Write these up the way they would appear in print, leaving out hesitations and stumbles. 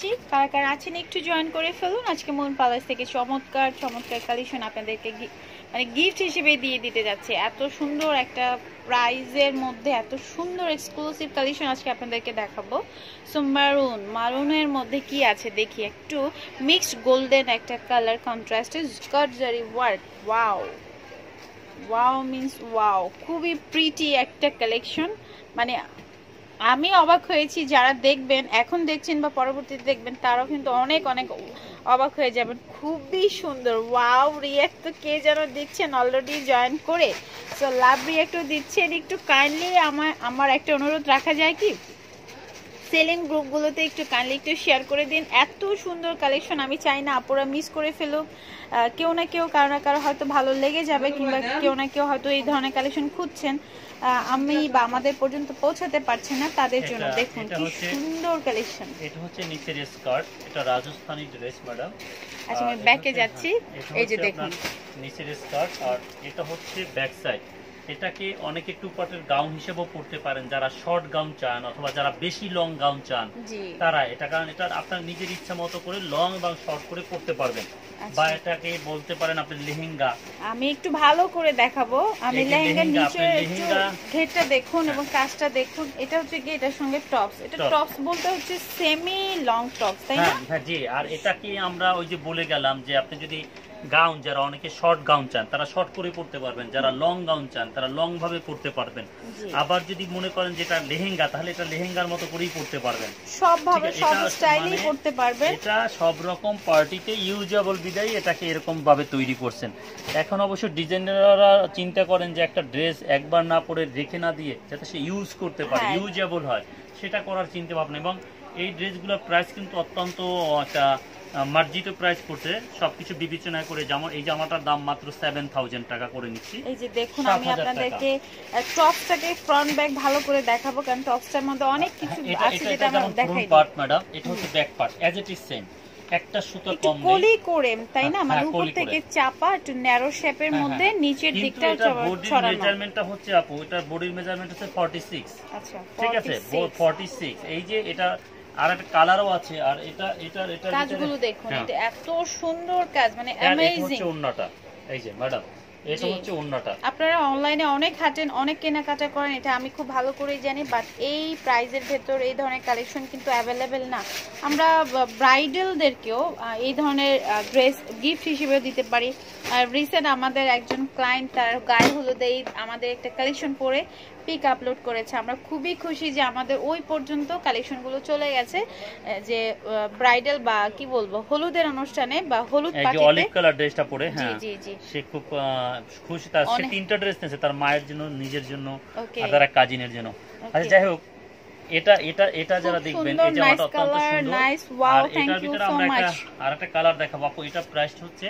আসছি, কারা কারা আছেন একটু জয়েন করে ফেলুন। আজকে মন প্যালেস থেকে চমৎকার চমৎকার কালেকশন আপনাদেরকে মানে গিফট হিসেবে দিয়ে দিতে যাচ্ছে। এত সুন্দর একটা প্রাইজের মধ্যে এত সুন্দর এক্সক্লুসিভ কালেকশন আজকে আপনাদেরকে দেখাবো। সো মারুনের মধ্যে কি আছে দেখি একটু। মিক্সড গোল্ডেন একটা কালার কন্ট্রাস্টে স্কার্ট জারি work. Wow wow means wow, খুবই প্রিটি একটা কালেকশন। মানে আমি অবাক হয়েছি, যারা দেখবেন এখন দেখছেন বা পরবর্তীতে দেখবেন তারাও কিন্তু অনেক অনেক অবাক হয়ে যাবেন। খুবই সুন্দর। ওয়াও রিয়াক্ট তো কে যেন দিচ্ছেন অলরেডি জয়েন করে। সো লাভ রিয়াক্টও দিচ্ছেন। একটু কাইন্ডলি আমার একটা অনুরোধ রাখা যায় কি, সেলিং গ্রুপগুলোতে একটু কাইন্ডলি একটু শেয়ার করে দিন। এত সুন্দর কালেকশন আমি চাই না আপুরা মিস করে ফেলুক। কেউ না কেউ কারো না কারো হয়তো ভালো লেগে যাবে, কিংবা কেউ না কেউ হয়তো এই ধরনের কালেকশন খুঁজছেন, আমি বা আমাদের পর্যন্ত পৌঁছাতে পারছে না, তাদের জন্য দেখুন কি সুন্দর কালেকশন। এটা হচ্ছে নিচের স্কার্ট, এটা রাজস্থানি ড্রেস ম্যাডাম। আচ্ছা আমি ব্যাকে যাচ্ছি, এই যে দেখুন নিচের স্কার্ট, আর এটা হচ্ছে ব্যাক সাইড। এটাকে অনেকে টু পার্টের গাউন হিসেবেও পড়তে পারেন, যারা শর্ট গাউন চান অথবা যারা বেশি লং গাউন চান তারা এটা, কারণ এটা আপনার নিজের ইচ্ছা মতো করে লং এবং শর্ট করে পড়তে পারবেন। বা এটাকে বলতে পারেন আপনি লেহেঙ্গা। আমি একটু ভালো করে দেখাবো। আমি লেহেঙ্গার নিচে ঘেরটা দেখুন এবং কাজটা দেখুন। এটা হচ্ছে কি এটার সঙ্গে টপস। এটা টপস বলতে হচ্ছে সেমি লং টপস, তাই না? হ্যাঁ জি। আর এটা কি আমরা ওই যে বলে গেলাম যে আপনি যদি গাউন, যারা অনেকে শর্ট গাউন চান তারা শর্ট করে পড়তে পারবেন, যারা লং গাউন চান তারা লং ভাবে পড়তে পারবেন। আবার যদি মনে করেন যেটা লেহেঙ্গা, তাহলে এটা লেহেঙ্গার মতো করেই পড়তে পারবেন, সব ভাবে সব স্টাইলেই পড়তে পারবেন। এটা সব রকম পার্টিতে ইউজেবল বিদায় এটাকে এরকম ভাবে তৈরি করছেন। এখন অবশ্য ডিজাইনাররা চিন্তা করেন যে একটা ড্রেস একবার না পরে রেখে না দিয়ে যাতে সে ইউজ করতে পারে, ইউজেবল হয়, সেটা করার চিন্তা ভাবনা। এবং এই ড্রেসগুলোর প্রাইস কিন্তু অত্যন্ত একটা মার্জিত প্রাইস করতে, সবকিছু বিবেচনা করে। যেমন এই জামাটার দাম মাত্র 7000 টাকা করে নিচ্ছি। এই যে দেখুন আমি আপনাদেরকে টপসটাকে ফ্রন্ট ব্যাক ভালো করে দেখাবো, কারণ টপসটার মধ্যে অনেক কিছু আছে যেটা আমরা দেখাই পার্ট ম্যাডাম। এটা হচ্ছে back part as it is same, একটা সুতো কম নেই, কলি করে, তাই না? মানে উপর থেকে চাপা একটু ন্যারো শেপের মধ্যে নিচের দিকটা ছড়ানো। মেজারমেন্টটা হচ্ছে আপু, এটা বডির মেজারমেন্ট হচ্ছে 46। আচ্ছা ঠিক আছে 46। এই যে এটা আর একটা কালারও আছে। আর এটা কাজগুলো দেখুন, এটা এত সুন্দর কাজ, মানে অ্যামেজিং। ওন্নাটা এই যে ম্যাডাম, এটা হচ্ছে ওন্নাটা। আপনারা অনলাইনে অনেক হাঁটেন, অনেক কেনাকাটা করেন, এটা আমি খুব ভালো করেই জানি। বাট এই প্রাইজের ভেতর এই ধরনের কালেকশন কিন্তু অ্যাভেলেবেল না। আমরা ব্রাইডালদেরকেও এই ধরনের ড্রেস গিফট হিসেবে দিতে পারি। আর রিসেন্ট আমাদের একজন ক্লায়েন্ট তার গায়ে হলুদে আমাদের একটা কালেকশন পরে পিক আপলোড করেছে। আমরা খুবই খুশি যে আমাদের ওই পর্যন্ত কালেকশনগুলো চলে গেছে, যে ব্রাইডাল বা কি বলবো হলুদের অনুষ্ঠানে বা হলুদ পার্টিতে অলিভ কালার ড্রেসটা পরে। হ্যাঁ জি জি, সে খুব খুশি। তার সে তিনটা ড্রেস নিয়েছে, তার মায়ের জন্য, নিজের জন্য আর তার কাজিনের জন্য। আচ্ছা যাই হোক, এটা যারা দেখবেন এই জামাটা অত্যন্ত সুন্দর। আর এটার ভিতরে আমরা আরেকটা কালার দেখাবো আপু। এটা প্রাইস হচ্ছে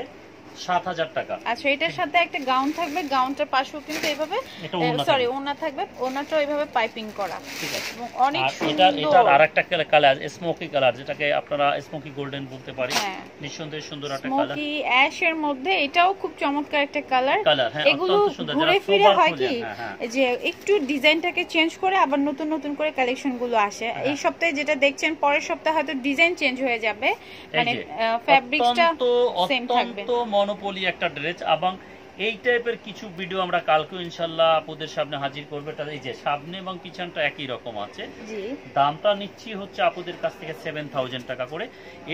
7000 টাকা। আচ্ছা এটার সাথে একটা গাউন থাকবে, গাউনটার পাশেও কিন্তু এইভাবে সরি ওড়না থাকবে, ওড়নাটাও এইভাবে পাইপিং করা। ঠিক আছে, এবং অনেক সুন্দর। এটার আরেকটা কালার স্মোকি কালার, যেটাকে আপনারা স্মোকি গোল্ডেন বলতে পারি। নিঃসন্দেহে সুন্দর একটা কালার, স্মোকি অ্যাশ এর মধ্যে এটাও খুব চমৎকার একটা কালার। এগুলো সুন্দর। ঘুরে ফিরে হয় কি যে একটু ডিজাইনটাকে চেঞ্জ করে আবার নতুন নতুন করে কালেকশন গুলো আসে। এই সপ্তাহে যেটা দেখছেন পরের সপ্তাহে হয়তো ডিজাইন চেঞ্জ হয়ে যাবে, মানে ফ্যাব্রিক্সটা সেম থাকবে। তো মনোপলি একটা ড্রেস। এবং এই টাইপের কিছু ভিডিও আমরা কালকে ইনশাআল্লাহ আপনাদের সামনে হাজির করব। এটা এই যে সামনে এবং পিছনটা একই রকম আছে। দামটা নিচ্ছি হচ্ছে আপনাদের কাছ থেকে 7000 টাকা করে।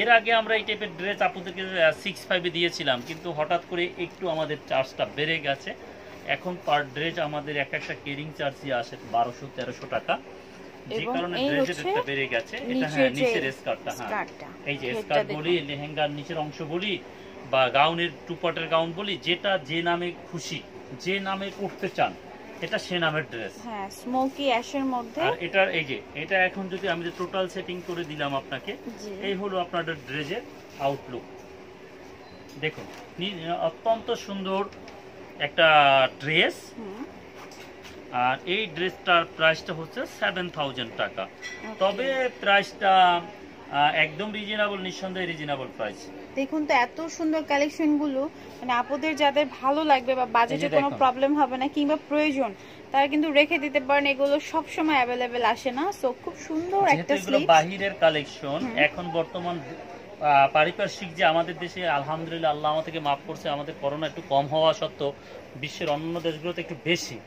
এর আগে আমরা এই টাইপের ড্রেস আপনাদেরকে 65 এ দিয়েছিলাম, কিন্তু হঠাৎ করে একটু আমাদের চার্জটা বেড়ে গেছে। এখন পার ড্রেস আমাদের একটা ক্যারিং চার্জই আসে 1200-1300 টাকা, যে কারণে ড্রেসের রেটটা বেড়ে গেছে। এটা হ্যাঁ নিচের স্কার্টটা, হ্যাঁ এই যে স্কার্ট বলি, লেহেঙ্গার নিচের অংশ বলি বা গাউনের টু পার্টের গাউন বলি, যেটা যে নামে খুশি, যে নামে করতে চান, এটা সে নামের ড্রেস। হ্যাঁ স্মোকি অ্যাশের মধ্যে। আর এটা এই যে এটা এখন যদি আমি যে টোটাল সেটিং করে দিলাম আপনাকে, এই হলো আপনাদের ড্রেসের আউটলুক। দেখুন অত্যন্ত সুন্দর একটা ড্রেস। আর এই ড্রেসটার প্রাইসটা হচ্ছে 7000 টাকা। তবে প্রাইসটা একদম রিজনেবল, নিঃসন্দেহে রিজনেবল প্রাইস। দেখুন তো এত সুন্দর কালেকশন গুলো, মানে আপুদের যাদের ভালো লাগবে বা বাজেটে কোনো প্রবলেম হবে না কিংবা প্রয়োজন, তারা কিন্তু রেখে দিতে পারেন, এগুলো সব সময় अवेलेबल আসে না। সো খুব সুন্দর একটা এগুলো স্লিভস, বাহিরের কালেকশন। এখন বর্তমান পারিপার্শ্বিক যে আমাদের দেশে আলহামদুলিল্লাহ আল্লাহ আমাদেরকে মাফ করছে, আমাদের করোনা একটু কম হওয়া সত্ত্বেও বিশ্বের অন্যান্য দেশগুলোতে একটু বেশি।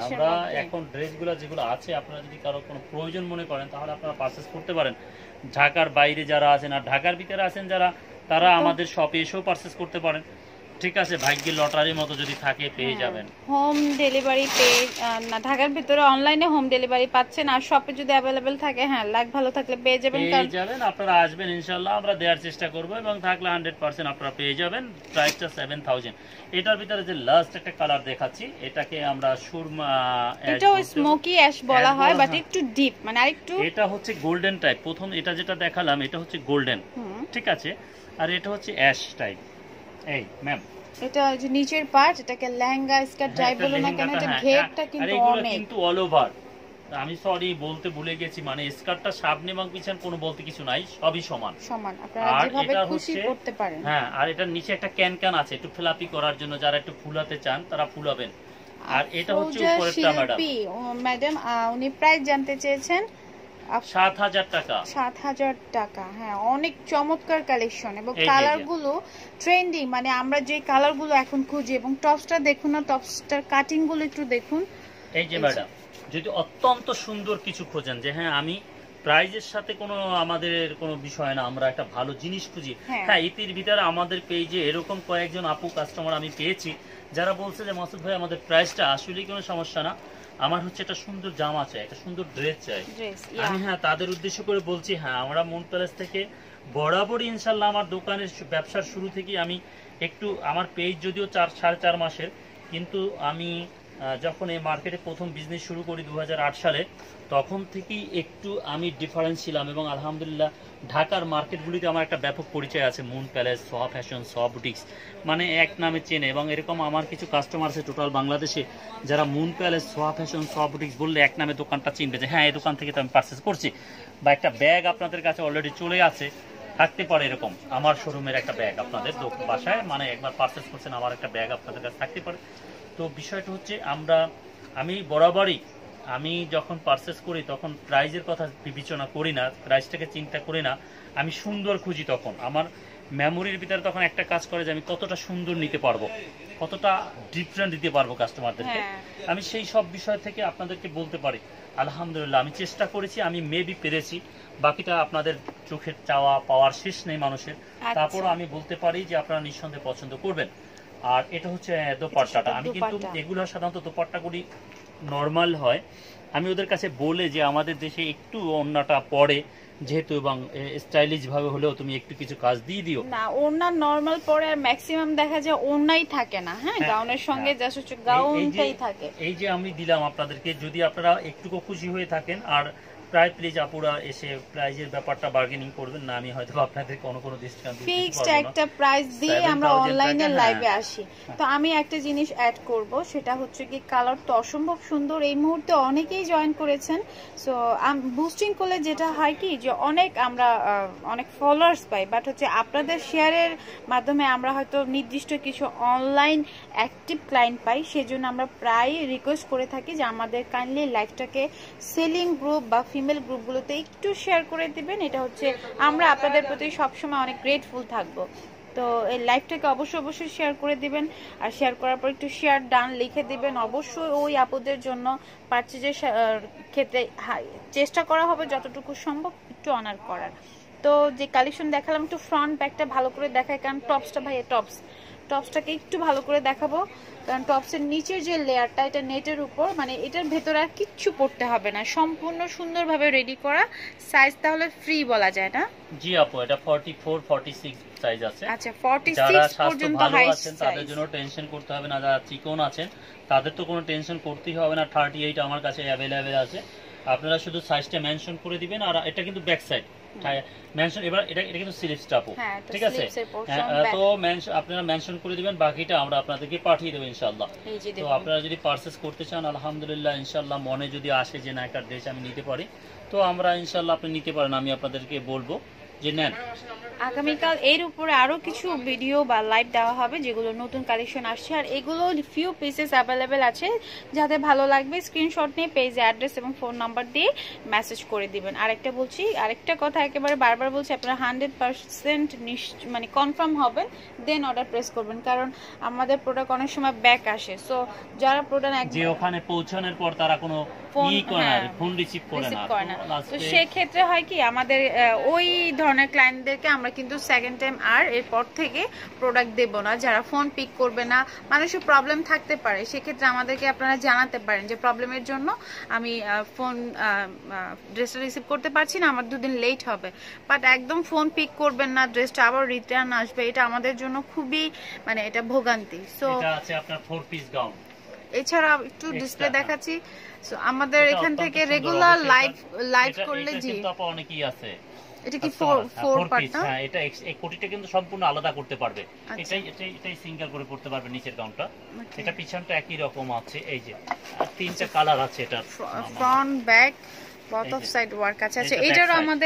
আমরা এখন ড্রেসগুলো যেগুলো আছে, আপনারা যদি কারো কোনো প্রয়োজন মনে করেন তাহলে আপনারা পারচেস করতে পারেন। ঢাকার বাইরে যারা আছেন আর ঢাকার ভিতরে আছেন যারা, তারা আমাদের শপে এসেও পারচেস করতে পারেন। ঠিক আছে, ভাগ্যের লটারির মতো যদি থাকে পেয়ে যাবেন। হোম ডেলিভারি পেয়ে না, ঢাকার ভিতরে অনলাইনে হোম ডেলিভারি পাচ্ছেন, আর শপে যদি अवेलेबल থাকে হ্যাঁ লাখ ভালো থাকলে পেয়ে যাবেন। আপনারা আসবেন ইনশাআল্লাহ, আমরা দেওয়ার চেষ্টা করব, এবং থাকলে 100% আপনারা পেয়ে যাবেন। প্রাইসটা 7000। এটার ভিতরে যে লাস্ট একটা কালার দেখাচ্ছি, এটাকে আমরা সুরমা, এটাও স্মোকি অ্যাশ বলা হয়, বাট একটু ডিপ, মানে আরেকটু। এটা হচ্ছে গোল্ডেন টাইপ। প্রথম এটা যেটা দেখালাম এটা হচ্ছে গোল্ডেন, ঠিক আছে, আর এটা হচ্ছে অ্যাশ টাইপ। এই ম্যাম, এটা যে নিচের পার্ট, এটাকে লেহেঙ্গা স্কার্ট যাই বলো না কেন, এটা ঘেরটা কিন্তু অনেক, কিন্তু অল ওভার। আমি সরি বলতে ভুলে গেছি, মানে স্কার্টটা সামনে এবং পিছন কোনো বলতে কিছু নাই, সবই সমান সমান, আপনারা যেভাবে খুশি করতে পারেন। হ্যাঁ, আর এটার নিচে একটা ক্যান আছে একটু ফ্লাপি করার জন্য, যারা একটু ফুলাতে চান তারা ফুলাবেন। আর এটা হচ্ছে উপরেরটা ম্যাডাম, উনি প্রাইস জানতে চেয়েছেন 7000 টাকা। 7000 টাকা, হ্যাঁ, অনেক চমৎকার কালেকশন, এবং কালার গুলো ট্রেন্ডিং, মানে আমরা যে কালার গুলো এখন খুঁজি। এবং টপসটা দেখুন না, টপসটার কাটিং গুলো একটু দেখুন। এই যে ম্যাডাম, যদি অত্যন্ত সুন্দর কিছু খোঁজেন, যে হ্যাঁ আমি প্রাইজের সাথে কোনো আমাদের কোনো বিষয় না, আমরা একটা ভালো জিনিস খুঁজি। হ্যাঁ, ইতির ভিতরে আমাদের পেজে এরকম কয়েকজন আপু কাস্টমার আমি পেয়েছি যারা বলছে যে মাসুদ ভাই আমাদের প্রাইসটা আসলেই কোনো সমস্যা না, আমার হচ্ছে একটা সুন্দর জামা চাই, একটা সুন্দর ড্রেস চাই। আমি হ্যাঁ তাদের উদ্দেশ্য করে বলছি, হ্যাঁ আমরা মুন প্যালেস থেকে বরাবরই ইনশাল্লাহ আমার দোকানের ব্যবসার শুরু থেকে আমি একটু, আমার পেজ যদিও 4.5 মাসের, কিন্তু আমি যখন এই মার্কেটে প্রথম বিজনেস শুরু করি 2008 সালে, তখন থেকেই একটু আমি ডিফারেন্স ছিলাম। এবং আলহামদুলিল্লাহ ঢাকার মার্কেটগুলিতে আমার একটা ব্যাপক পরিচয় আছে, মুন প্যালেস, সোহা ফ্যাশন, সোহা বুটিক্স, মানে এক নামে চেনে। এবং এরকম আমার কিছু কাস্টমার আছে টোটাল বাংলাদেশে, যারা মুন প্যালেস, সোহা ফ্যাশন, সোহা বুটিক্স বললে এক নামে দোকানটা চিনবে, যে হ্যাঁ এই দোকান থেকে তো আমি পারচেস করছি। বা একটা ব্যাগ আপনাদের কাছে অলরেডি চলে আছে, থাকতে পারে এরকম আমার শোরুমের একটা ব্যাগ আপনাদের বাসায়, মানে একবার পারচেস করছেন আমার একটা ব্যাগ আপনাদের কাছে থাকতে পারে। তো বিষয়টা হচ্ছে আমি বরাবরই আমি যখন পারচেস করি তখন প্রাইজের কথা বিবেচনা করি না, প্রাইসটাকে চিন্তা করি না, আমি সুন্দর খুঁজি। তখন আমার মেমোরির ভিতরে তখন একটা কাজ করে যে আমি কতটা সুন্দর নিতে পারবো, কতটা ডিফারেন্ট দিতে পারবো কাস্টমারদেরকে। আমি সেই সব বিষয় থেকে আপনাদেরকে বলতে পারি আলহামদুলিল্লাহ আমি চেষ্টা করেছি, আমি মেবি পেরেছি। বাকিটা আপনাদের চোখের চাওয়া পাওয়ার শেষ নেই মানুষের। তারপরও আমি বলতে পারি যে আপনারা নিঃসন্দেহে পছন্দ করবেন। আর এটা হচ্ছে দোপাট্টাটা, আমি কিন্তু এগুলো সাধারণত দোপাট্টাগুলি নর্মাল হয়, আমি ওদের কাছে বলে যে আমাদের দেশে একটু ওড়নাটা পরে যেহেতু, এবং স্টাইলিশ ভাবে হলেও তুমি একটু কিছু কাজ দিয়ে দিও না। ওড়না নরমাল পরে আর ম্যাক্সিমাম দেখা যায় ওড়নাই থাকে না, হ্যাঁ গাউনের সঙ্গে জাস্ট হচ্ছে গাউনটাই থাকে। এই যে আমি দিলাম আপনাদেরকে, যদি আপনারা একটুকু খুশি হয়ে থাকেন, আর প্রায় প্লিজ আপুরা এসে প্রাইজের ব্যাপারটা বার্গেনিং করবেন না, আমি হয়তো আপনাদের কোনো ডিসকাউন্ট দিতে পারবো না, ফিক্সড একটা প্রাইস দিয়ে আমরা অনলাইনে লাইভে আসি। তো আমি একটা জিনিস অ্যাড করব, সেটা হচ্ছে কি কালার তো অসম্ভব সুন্দর, এই মুহূর্তে অনেকেই জয়েন করেছেন। সো বুস্টিং করলে যেটা হয় কি যে আমরা অনেক ফলোয়ার্স পাই, বাট হচ্ছে আপনাদের শেয়ারের মাধ্যমে আমরা হয়তো নির্দিষ্ট কিছু অনলাইন অ্যাক্টিভ ক্লায়েন্ট পাই, সেজন্য আমরা প্রায় রিকোয়েস্ট করে থাকি যে আমাদের কাইন্ডলি লাইভটাকে সেলিং গ্রুপ বা ফিমেল গ্রুপগুলোতে একটু শেয়ার করে দিবেন। এটা হচ্ছে আমরা আপনাদের প্রতি সবসময় অনেক গ্রেটফুল থাকবো। তো এই লাইভটাকে অবশ্যই শেয়ার করে দিবেন, আর শেয়ার করার পর একটু শেয়ার ডান লিখে দিবেন। অবশ্যই ওই আপুদের জন্য পারচেজের ক্ষেত্রে চেষ্টা করা হবে যতটুকু সম্ভব একটু অনার করার। তো যে কালেকশন দেখালাম একটু ফ্রন্ট ব্যাকটা ভালো করে দেখায়, কারণ টপসটা ভাই টপসটাকে একটু ভালো করে দেখাবো, কারণ টপসের নিচের যে লেয়ারটা এটা নেটের উপর, মানে এটার ভেতরে আর কিচ্ছু পড়তে হবে না, সম্পূর্ণ সুন্দরভাবে রেডি করা। সাইজ তাহলে ফ্রি বলা যায় না? জি আপু, এটা 44 46 সাইজ আছে। আচ্ছা 46 পর্যন্ত হাই সাইজ, তাদের জন্য টেনশন করতে হবে না। যারা চিকন আছেন তাদের তো কোনো টেনশন করতেই হবে না। 38 আমার কাছে অ্যাভেলেবেল আছে, আপনারা শুধু সাইজটা মেনশন করে দিবেন। আর এটা কিন্তু ব্যাক সাইড মেনশন, এবার এটা কিন্তু স্লিভসটা আপু, ঠিক আছে? তো আপনারা মেনশন করে দিবেন, বাকিটা আমরা আপনাদেরকে পাঠিয়ে দেব ইনশাআল্লাহ। তো আপনারা যদি পারচেজ করতে চান আলহামদুলিল্লাহ ইনশাআল্লাহ, মনে যদি আসে যে না একটা ড্রেস আমি নিতে পারি, তো আমরা ইনশাআল্লাহ আপনি নিতে পারেন, আমি আপনাদেরকে বলবো। যে নেন। আগামীকাল এর উপরে আরো কিছু ভিডিও বা লাইভ দেওয়া হবে যেগুলো নতুন কালেকশন আসছে, আর এগুলো ফিউ পিসেস অ্যাভেলেবেল আছে। যাদের ভালো লাগবে স্ক্রিনশট নিয়ে পেজে অ্যাড্রেস এবং ফোন নাম্বার দিয়ে মেসেজ করে দিবেন। আরেকটা বলছি, আরেকটা কথা একেবারে বারবার বলছি, আপনারা 100% মানে কনফার্ম হবেন দেন অর্ডার প্রেস করবেন, কারণ আমাদের প্রোডাক্ট অনেক সময় ব্যাক আসে। সো যারা প্রোডাক্ট যে ওখানে পৌঁছানোর পর তারা কোনো ফোন রিসিভ করে না, তো সেক্ষেত্রে হয় কি আমাদের ওই ধরনের ক্লায়েন্টদেরকে আমরা কিন্তু সেকেন্ড টাইম আর এরপর থেকে প্রোডাক্ট দেব না। যারা ফোন পিক করবে না, মানুষের প্রবলেম থাকতে পারে, সেক্ষেত্রে আমাদেরকে আপনারা জানাতে পারেন যে প্রবলেমের জন্য আমি ফোন ড্রেসটা রিসিভ করতে পারছি না, আমার 2 দিন লেট হবে। বাট একদম ফোন পিক করবেন না, ড্রেসটা আবার রিটার্ন আসবে, এটা আমাদের জন্য খুবই মানে এটা ভোগান্তি। সো এটা আছে আপনার 4 পিস গাউন। এছাড়া একটু ডিসপ্লে দেখাচ্ছি। সো আমাদের এখান থেকে রেগুলার লাইভ করলে জি কিন্তু আপা অনেকই আছে। এটা কি 4 পার্ট না? হ্যাঁ, এটা এই কোটিটা কিন্তু সম্পূর্ণ আলাদা করতে পারবে। এটাই সিঙ্গেল করে পড়তে পারবে নিচের গাউনটা। এটা পিছনটা একই রকম আছে, এই যে 3টা কালার আছে, এটা front back both of side work আছে। আচ্ছা, এটারও আমাদের